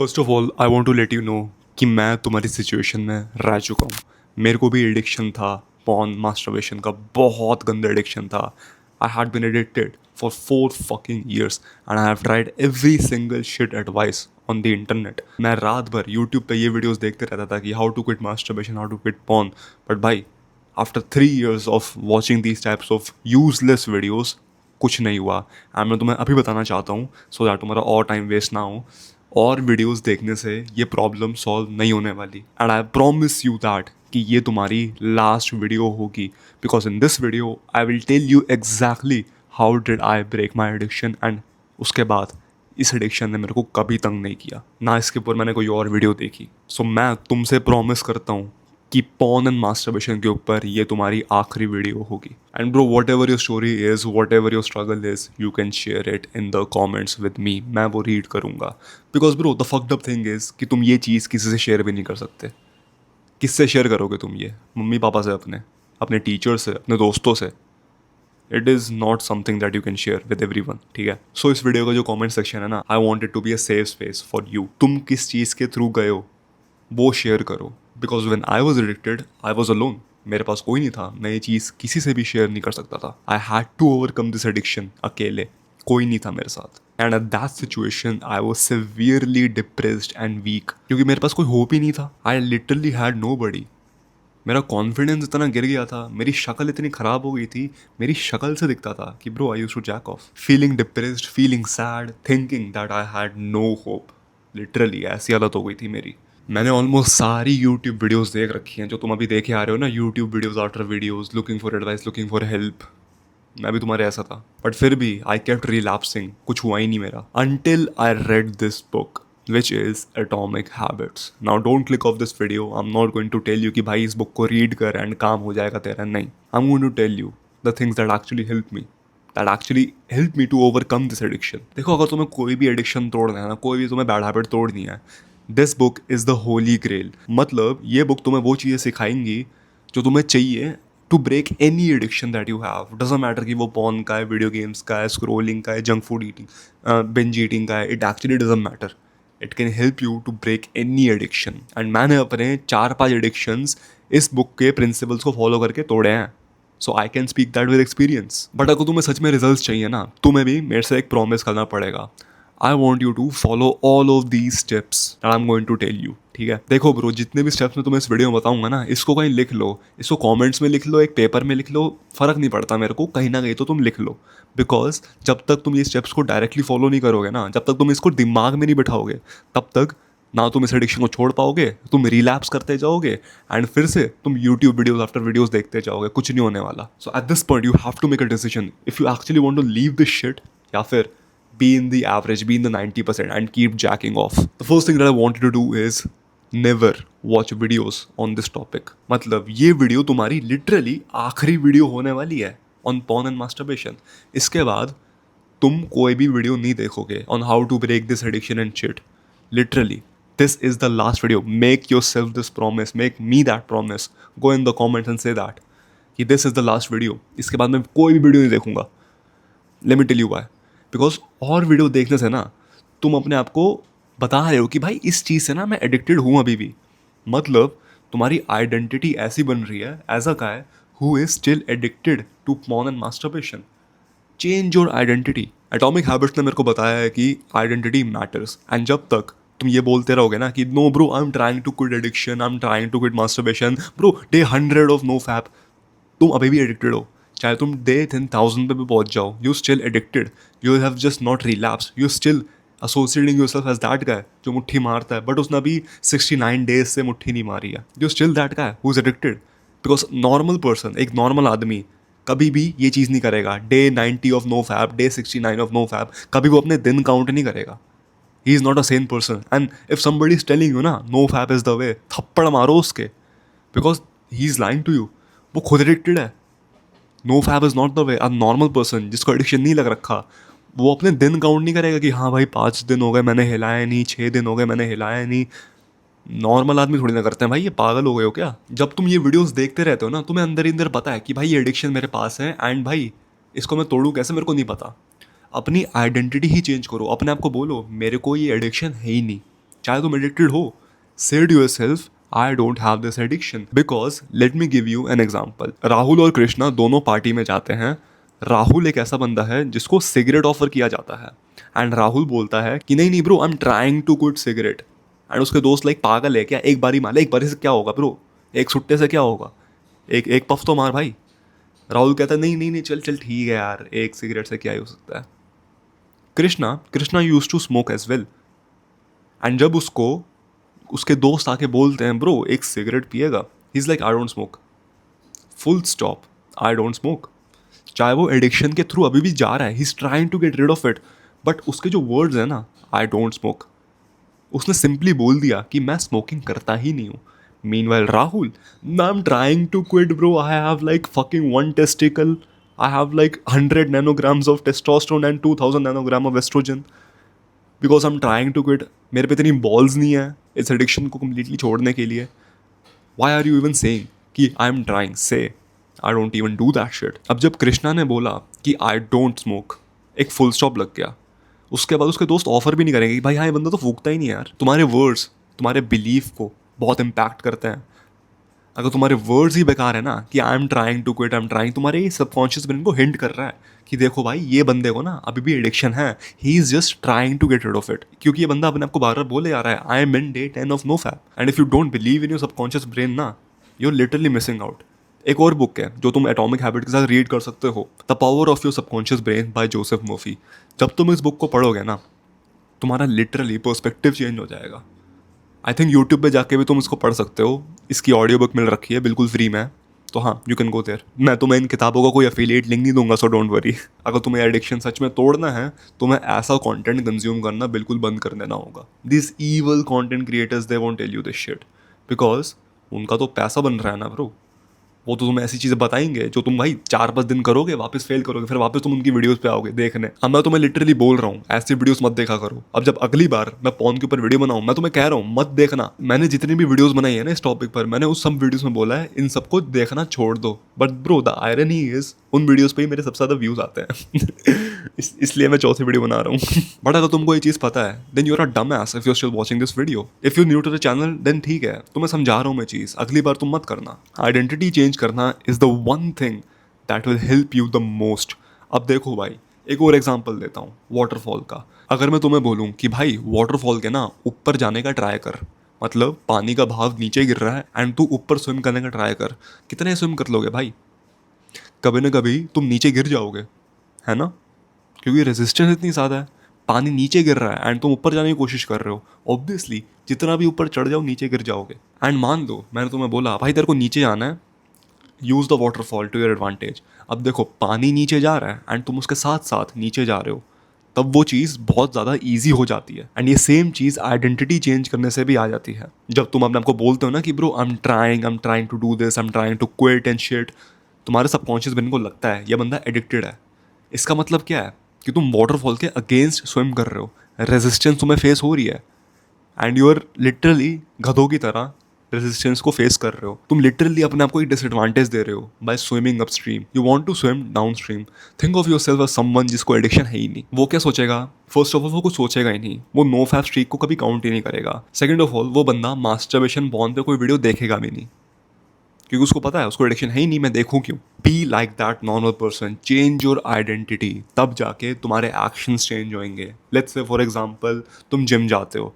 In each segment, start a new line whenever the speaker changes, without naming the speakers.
First of all I want to let you know कि मैं तुम्हारी सिचुएशन में रह चुका हूँ। मेरे को भी एडिक्शन था, पॉर्न मास्टरबेशन का बहुत गंदा एडिक्शन था। I had been addicted for 4 fucking years and I have tried every single shit advice on the internet. मैं रात भर यूट्यूब पे ये वीडियोस देखते रहता था कि how to quit masturbation, how to quit porn. But भाई, after 3 years of watching these types of useless videos कुछ नहीं हुआ। एंड मैं तुम्हें अभी बताना चाहता हूँ सो दैट तुम्हारा और टाइम वेस्ट ना हो। और वीडियोस देखने से ये प्रॉब्लम सॉल्व नहीं होने वाली and I promise you that कि ये तुम्हारी लास्ट वीडियो होगी। Because in this video I will tell you exactly how did I break my addiction and उसके बाद इस एडिक्शन ने मेरे को कभी तंग नहीं किया, ना इसके ऊपर मैंने कोई और वीडियो देखी। सो मैं तुमसे प्रॉमिस करता हूँ कि पॉर्न एंड मास्टरबेशन के ऊपर ये तुम्हारी आखिरी वीडियो होगी। And bro, what ever your story is, what ever your struggle is, you can share it in the comments with me. मैं वो रीड करूँगा। Because bro, the fucked up thing is कि तुम ये चीज़ किसी से शेयर भी नहीं कर सकते। किससे शेयर करोगे तुम ये? मम्मी पापा से, अपने अपने टीचर से, अपने दोस्तों से? It is not something that you can share with every one, ठीक है? सो इस वीडियो का जो कॉमेंट सेक्शन है ना, I want it to be a safe space for you. तुम किस चीज़ के थ्रू गए हो वो शेयर करो। Because when I was addicted I was alone. मेरे पास कोई नहीं था, मैं ये चीज़ किसी से भी शेयर नहीं कर सकता था। I had to overcome this addiction अकेले। कोई नहीं था मेरे साथ। And at that situation I was severely depressed and weak, क्योंकि मेरे पास कोई होप ही नहीं था। I literally had nobody. मेरा कॉन्फिडेंस इतना गिर गया था, मेरी शक्ल इतनी ख़राब हो गई थी। मेरी शक्ल से दिखता था कि bro, I used to jack off. Feeling depressed, feeling sad, thinking that I had no hope. Literally ऐसी हालत हो गई थी मेरी। मैंने ऑलमोस्ट सारी यूट्यूब वीडियोस देख रखी हैं जो तुम अभी देखे आ रहे हो ना, YouTube videos after videos, looking for advice, looking for help. मैं भी तुम्हारे ऐसा था, बट फिर भी आई केप्ट रिलैप्सिंग। कुछ हुआ ही नहीं मेरा until I read this book which is Atomic Habits. Now don't click off this video. I'm not going to tell you कि भाई इस बुक को रीड कर एंड काम हो जाएगा तेरा, नहीं। I'm going to tell you the things that actually helped me, that actually helped me to overcome this addiction. देखो, अगर तुम्हें कोई भी एडिक्शन तोड़ना है ना, कोई भी तुम्हें बैड हैबिट तोड़नी है, this book is the holy grail. मतलब ये बुक तुम्हें वो चीज़ें सिखाएंगी जो तुम्हें चाहिए to break any addiction that you have. Doesn't matter कि वो पॉर्न का है, वीडियो गेम्स का है, स्क्रोलिंग का है, junk food eating, binge eating का है। It actually doesn't matter. It can help you to break any addiction. And मैंने अपने 4-5 एडिक्शंस इस बुक के प्रिंसिपल्स को फॉलो करके तोड़े हैं। So I can speak that with experience. But अगर तुम्हें सच में रिजल्ट चाहिए ना, तुम्हें भी मेरे से एक प्रॉमिस करना पड़ेगा। I want you to follow all of these steps that I am going to tell you, ठीक है? देखो ब्रो, जितने भी स्टेप्स मैं तुम्हें इस वीडियो में बताऊंगा ना, इसको कहीं लिख लो, इसको कमेंट्स में लिख लो, एक पेपर में लिख लो, फ़र्क नहीं पड़ता मेरे को, कहीं ना कहीं तो तुम लिख लो। बिकॉज जब तक तुम ये स्टेप्स को डायरेक्टली फॉलो नहीं करोगे ना, जब तक तुम इसको दिमाग में नहीं बिठाओगे, तब तक ना तुम इस एडिक्शन को छोड़ पाओगे, तुम रिलैप्स करते जाओगे एंड फिर से तुम यूट्यूब वीडियोस आफ्टर वीडियोस देखते जाओगे। कुछ नहीं होने वाला। So at this point you have to make a decision if you actually want to leave this shit, या फिर be in the average, be in the 90% and keep jacking off. The first thing that I wanted to do is never watch videos on this topic. मतलब ये video तुम्हारी literally आखिरी video होने वाली है on porn and masturbation. इसके बाद तुम कोई भी वीडियो नहीं देखोगे on how to break this addiction and shit. Literally, this is the last video. Make yourself this promise. Make me that promise. Go in the comments and say that कि this is the last video. इसके बाद मैं कोई भी video नहीं देखूंगा। Let me tell you why. Because और video देखने से ना तुम अपने आप को बता रहे हो कि भाई इस चीज़ से ना मैं एडिक्टेड हूँ अभी भी। मतलब तुम्हारी आइडेंटिटी ऐसी बन रही है as a guy who is still addicted to porn and masturbation. Change your identity. Atomic habits ने मेरे को बताया है कि आइडेंटिटी मैटर्स। एंड जब तक तुम ये बोलते रहोगे ना कि no bro, I am trying to quit addiction, I am trying to quit masturbation, bro day 100 of no fap, तुम अभी भी एडिक्टेड हो। चाहे तुम डे 10,000 पे भी पहुंच जाओ, you still addicted. You have just not relapse, you still associating yourself as that guy जो मुट्ठी मारता है, बट उसने अभी 69 डेज से मुट्ठी नहीं मारी है। You still that guy who is addicted. Because normal person, एक नॉर्मल आदमी कभी भी ये चीज़ नहीं करेगा। Day 90 of no fap, day 69 of no fap, कभी वो अपने दिन काउंट नहीं करेगा। He is not a same person. And if somebody is telling you ना no fap is the way, थप्पड़ मारो उसके। Because he is lying to you. वो खुद एडिक्टेड है। No fap is not the way. अब नॉर्मल पर्सन जिसको addiction नहीं लग रखा, वो अपने दिन काउंट नहीं करेगा कि हाँ भाई 5 दिन हो गए मैंने हिलाया नहीं, 6 दिन हो गए मैंने हिलाया नहीं। नॉर्मल आदमी थोड़ी ना करते हैं भाई, ये पागल हो गए हो क्या? जब तुम ये वीडियोस देखते रहते हो ना, तुम्हें अंदर ही अंदर पता है कि भाई ये एडिक्शन मेरे पास है एंड भाई इसको मैं तोड़ूँ कैसे मेरे को नहीं पता। अपनी आइडेंटिटी ही चेंज करो। अपने आप को बोलो मेरे को ये एडिक्शन है ही नहीं, चाहे तुम एडिक्टेड हो, say to yourself I don't have this addiction. Because let me give you an example. Rahul और कृष्णा दोनों पार्टी में जाते हैं. राहुल एक ऐसा बंदा है जिसको सिगरेट ऑफर किया जाता है एंड राहुल बोलता है कि नहीं नहीं bro, I am trying to quit cigarette. And उसके दोस्त लाइक पागल है क्या, एक बारी मार ले, एक बारी से क्या होगा ब्रो, एक सुट्टे से क्या होगा, एक एक पफ तो मार भाई. राहुल कहता है नहीं नहीं नहीं, चल चल ठीक है यार, एक सिगरेट से क्या ही हो सकता है. Krishna Krishna use to smoke as well. And जब उसको उसके दोस्त आके बोलते हैं ब्रो एक सिगरेट पिएगा, he is like I don't smoke, full stop, I don't smoke. चाहे वो एडिक्शन के थ्रू अभी भी जा रहा है, he is trying to get rid of it, but उसके जो वर्ड्स हैं ना, आई डोंट स्मोक, उसने सिंपली बोल दिया कि मैं स्मोकिंग करता ही नहीं हूँ. Meanwhile Rahul, I am trying to quit bro, I have like fucking one testicle, I have like 100 nanograms of testosterone and 2000 nanogram of estrogen because I am trying to quit. मेरे पे इतनी बॉल्स नहीं है इस एडिक्शन को completely छोड़ने के लिए. Why are you even saying कि I am trying, say I don't even do that shit. अब जब कृष्णा ने बोला कि आई डोंट स्मोक, एक फुल स्टॉप लग गया. उसके बाद उसके दोस्त ऑफर भी नहीं करेंगे कि भाई हाँ ये बंदा तो फूकता ही नहीं यार. तुम्हारे वर्ड्स तुम्हारे बिलीफ को बहुत इम्पैक्ट करते हैं. अगर तुम्हारे वर्ड्स ही बेकार है ना कि I am trying to quit, I am trying, तुम्हारे सबकॉन्शियस ब्रेन को हिंट कर रहा है कि देखो भाई ये बंदे को ना अभी भी एडिक्शन है, he is just trying to get rid of it. क्योंकि ये बंदा अपने आप को बार बार बोले जा रहा है I am in day 10 of no fap. And if you don't believe in your subconscious brain ना, you are literally missing out. एक और बुक है जो तुम एटॉमिक हैबिट के साथ रीड कर सकते हो, the power of your subconscious brain bye Joseph Murphy. जब तुम इस बुक को पढ़ोगे ना, तुम्हारा लिटरली पर्सपेक्टिव चेंज हो जाएगा. आई थिंक यूट्यूब पे जाके भी तुम इसको पढ़ सकते हो. इसकी ऑडियो बुक मिल रखी है बिल्कुल फ्री में, तो हाँ यू कैन गो देयर. मैं तुम्हें इन किताबों का कोई एफिलिएट लिंक नहीं दूंगा, सो डोंट वरी. अगर तुम्हें एडिक्शन सच में तोड़ना है, तुम्हें ऐसा कंटेंट कंज्यूम करना बिल्कुल बंद कर देना होगा. This evil content creators they won't tell you this shit because उनका तो पैसा बन रहा है ना ब्रो. वो तो तुम्हें ऐसी चीज़ें बताएंगे जो तुम भाई 4-5 दिन करोगे, वापस फेल करोगे, फिर वापस तुम उनकी वीडियोस पे आओगे देखने. अब मैं तुम्हें लिटरली बोल रहा हूँ ऐसी वीडियोस मत देखा करो. अब जब अगली बार मैं पॉर्न के ऊपर वीडियो बनाऊँ, मैं तुम्हें कह रहा हूँ मत देखना. मैंने जितनी भी वीडियोस बनाई है ना इस टॉपिक पर, मैंने उस सब वीडियोस में बोला है इन सबको देखना छोड़ दो. But bro the irony is उन वीडियोस पे ही मेरे सबसे ज़्यादा व्यूज़ आते हैं. इसलिए मैं चौथी वीडियो बना रहा हूँ. बट अगर तुमको ये चीज़ पता है, then you are a dumb ass if you are still watching this video. If you new to the channel then ठीक है, तुम्हें समझा रहा हूँ मैं चीज़, अगली बार तुम मत करना. आइडेंटिटी चेंज करना is the one thing that will help you the most. अब देखो भाई, एक और एग्जाम्पल देता हूँ वाटरफॉल का. अगर मैं तुम्हें बोलूँ कि भाई वाटरफॉल के ना ऊपर जाने का ट्राई कर, मतलब पानी का भाव नीचे गिर रहा है एंड तू ऊपर स्विम करने का ट्राई कर, कितने स्विम कर लोगे भाई? कभी ना कभी तुम नीचे गिर जाओगे, है ना, क्योंकि रेजिस्टेंस इतनी ज़्यादा है. पानी नीचे गिर रहा है एंड तुम ऊपर जाने की कोशिश कर रहे हो, ऑब्वियसली जितना भी ऊपर चढ़ जाओ नीचे गिर जाओगे. एंड मान लो मैंने तुम्हें बोला भाई तेरे को नीचे आना है, use the waterfall to your advantage. अब देखो पानी नीचे जा रहा है एंड तुम उसके साथ साथ नीचे जा रहे हो, तब वो चीज़ बहुत ज़्यादा ईजी हो जाती है. एंड ये सेम चीज़ आइडेंटिटी चेंज करने से भी आ जाती है. जब तुम अपने आपको बोलते हो ना कि bro I am trying to do this, I am trying to quit and shit, तुम्हारे सबकॉन्शियस ब्रेन को लगता है ये बंदा एडिक्टेड है. इसका मतलब क्या है कि तुम वाटरफॉल के अगेंस्ट स्विम कर रहे हो, रेजिस्टेंस तुम्हें फेस हो रही है एंड यू आर लिटरली गधों की तरह रेजिस्टेंस को फेस कर रहे हो. तुम लिटरली अपने आप को एक डिसएडवांटेज दे रहे हो by swimming upstream. You want to swim downstream. Think of yourself as someone जिसको एडिक्शन है ही नहीं. वो क्या सोचेगा? फर्स्ट ऑफ ऑल वो कुछ सोचेगा ही नहीं, वो नो फैप स्ट्रीक को कभी काउंट ही नहीं करेगा. सेकंड ऑफ ऑल वो बंदा मास्टरबेशन पॉर्न पे कोई वीडियो देखेगा भी नहीं, क्योंकि उसको पता है उसको एडिक्शन है ही नहीं, मैं देखूँ क्यों. Be like that normal person, change your identity, तब जाके तुम्हारे एक्शंस चेंज होंगे. लेट्स से फॉर एग्जांपल तुम जिम जाते हो,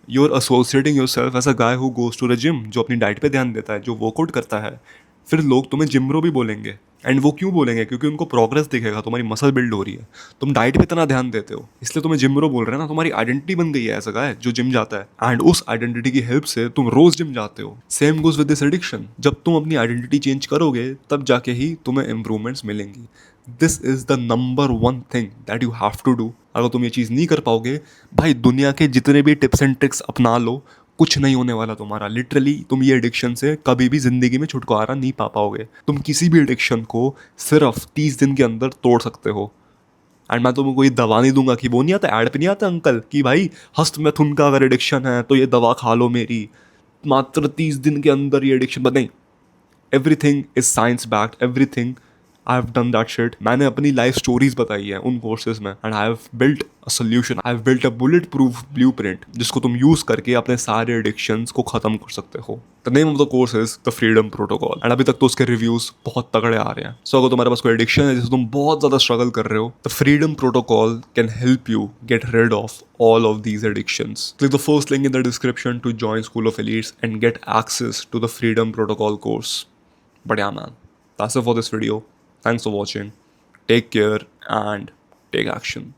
you are associating yourself as a guy who goes to the gym, जो अपनी डाइट पे ध्यान देता है, जो वर्कआउट करता है. फिर लोग तुम्हें जिम ब्रो भी बोलेंगे. एंड वो क्यों बोलेंगे? क्योंकि उनको प्रोग्रेस दिखेगा, तुम्हारी मसल बिल्ड हो रही है. तुम डाइट पे इतना ध्यान देते हो इसलिए तुम्हें जिम ब्रो बोल रहे हैं ना. तुम्हारी आइडेंटिटी बन गई है ऐसा गाय जो जिम जाता है एंड उस आइडेंटिटी की हेल्प से तुम रोज जिम जाते हो. Same goes with this addiction. जब तुम अपनी आइडेंटिटी चेंज करोगे तब जाके ही तुम्हें इंप्रूवमेंट्स मिलेंगी. This is the number one thing that you have to do. अगर तुम ये चीज़ नहीं कर पाओगे भाई, दुनिया के जितने भी टिप्स एंड ट्रिक्स अपना लो, कुछ नहीं होने वाला तुम्हारा. लिटरली तुम ये एडिक्शन से कभी भी जिंदगी में छुटकारा नहीं पा पाओगे. तुम किसी भी एडिक्शन को सिर्फ 30 दिन के अंदर तोड़ सकते हो. एंड मैं तुम्हें कोई दवा नहीं दूंगा कि वो नहीं आता ऐड पे नहीं आता अंकल कि भाई हस्तमैथुन का अगर एडिक्शन है तो ये दवा खा लो मेरी, मात्र 30 दिन के अंदर ये एडिक्शन. बट नहीं, everything is science backed, everything I have done that shit. मैंने अपनी लाइफ स्टोरीज बताई है उन कोर्सेज में, and I have built a solution, I have built a bullet proof blueprint जिसको तुम यूज करके अपने सारे एडिक्शंस को खत्म कर सकते हो। The name of the course is the freedom protocol, and अभी तक तो उसके रिव्यूज बहुत तगड़े आ रहे हैं। सो अगर तुम्हारे पास कोई एडिक्शन है जिसे तुम बहुत ज्यादा स्ट्रगल कर रहे हो, the freedom protocol can help you get rid of all of these addictions. Click the first link in the description to join School of Elites and get access to the Freedom Protocol course. But yeah, man, that's it for this video. Thanks for watching. Take care and take action.